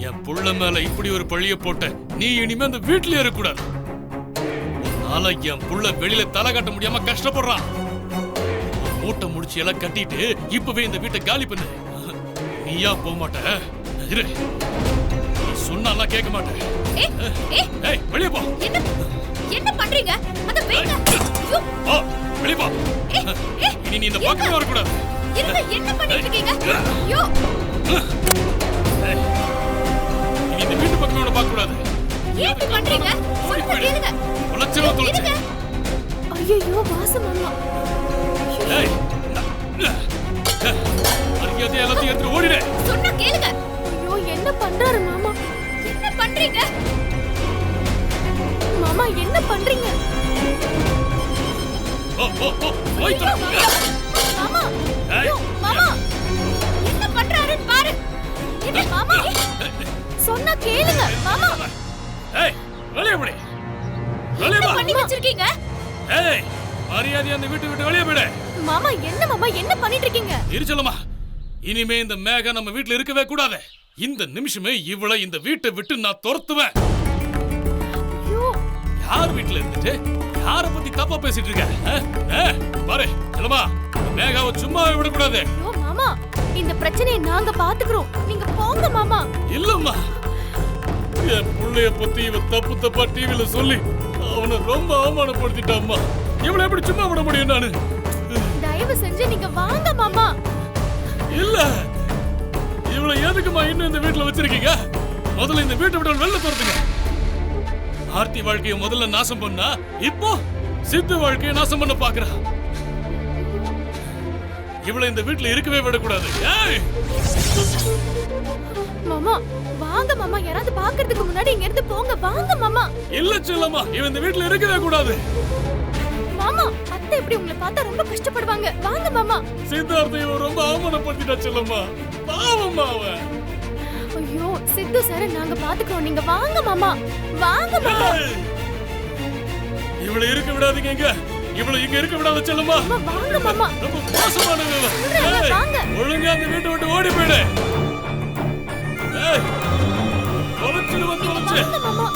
என் புள்ள மேல இப்படி ஒரு பழிய போட்ட நீ இனிமே அந்த வீட்லயே இருக்கக்கூடாது. உன்னால என் புள்ள வெளியில தலை காட்ட முடியாம கஷ்டப்படுறான். மூட்டை முடிச்சு எல்லாம் கட்டிட்டு இப்பவே இந்த வீட்டை காலி பண்ணு. நீயா போக மாட்ட, இரு. நீ சொன்னாலாம் கேட்க மாட்டேன். வெளியே போ. என்ன பண்றீங்க? அத வேங்க. ஐயோ வெளியே போ. இனி நீ இந்த பக்கமே வர கூடாது. என்ன பண்ணிட்டு இருக்கீங்க? ஐயோ நீ இந்த வீட்டு பக்கமே பார்க்க கூடாது. ஏன் பண்றீங்க? சொல்லுங்க கேளுங்க. உலச்சல தொலைச்சு. ஐயோ வாசம் மாமா. ஏய் அரியாதே எல்லாத்தையும் எடுத்து ஓடிடு. சொன்னா கேளுங்க. ஐயோ என்ன பண்றாரு மாமா? என்ன பண்றீங்க? மாமா என்ன பண்றீங்க? போய் தர. மாமா ஐயோ மாமா என்ன பண்றாரு பாரு. என்ன மாமா? சொன்னா கேளுங்க மாமா. ஏய் வெளிய போடி. வெளிய என்ன பண்ணி வச்சிருக்கீங்க? ஏய் அரியாதே அந்த வீட்டை விட்டு வெளிய போடு. மாமா என்ன பண்ணிட்டு இருக்கீங்க? இருச்சலமா இனிமே இந்த மேக நம்ம வீட்ல இருக்கவே கூடாது. இந்த நிமிஷமே இவளை இந்த வீட்டை விட்டு நான் துரத்துவேன். ஐயோ யார் வீட்ல இருந்துட்டு யார பத்தி தப்பா பேசிட்டு இருக்க? பாரு செல்லமா மேகாவை சும்மா விட கூடாது. ஐயோ மாமா இந்த பிரச்சனையை நாங்க பாத்துக்கிறோம். நீங்க போங்க மாமா. இல்லம்மா என் புள்ளைய பத்தி இவ தப்பா டிவில சொல்லி அவனை ரொம்ப அவமானப்படுத்திட்டாம்மா. இவளை எப்படி சும்மா விட முடியும் நானு? தயவு செஞ்சு நீங்க வாங்க மாமா. இல்ல இவளை எதுக்குமா இன்னும் இந்த வீட்டுல வச்சிருக்கீங்க? முதல்ல இந்த வீட்டை விட்டு வெளில துரத்துங்க. ஆர்த்தி வாழ்க்கையை முதல்ல நாசம் பண்ணா இப்போ சித்து வாழ்க்கையை நாசம் பண்ண பாக்குறா. இவளை இந்த வீட்டுல இருக்கவே விடக்கூடாது. மாமா வாங்க மாமா. யாராவது பாக்குறதுக்கு முன்னாடி இங்க இருந்து போங்க. வாங்க மாமா. இல்ல செல்லம்மா இவன் இந்த வீட்டுல இருக்கவே கூடாது. மாமா அத்தை எப்படி உங்களை பார்த்தா ரொம்ப கஷ்டப்படுவாங்க. வாங்க மாமா. சித்தார்த்த இவன் ரொம்ப அவமானப்படுத்திட்டா செல்லம்மா. பாவம்மா அவன். ஐயோ சித்து சார் நாங்க பாத்துக்கிறோம். நீங்க வாங்க மாமா. வாங்க மாமா. இவளை இருக்க விடாதீங்க. இங்க இவளை இங்க இருக்க விடாத செல்லம்மா. வாங்க மாமா. ரொம்ப மோசமானவங்க. வாங்க. ஒழுங்கா அந்த வீட்டை விட்டு ஓடி போயிடு. தொலைச்சிடு வந்து தொலைச்சு. மாமா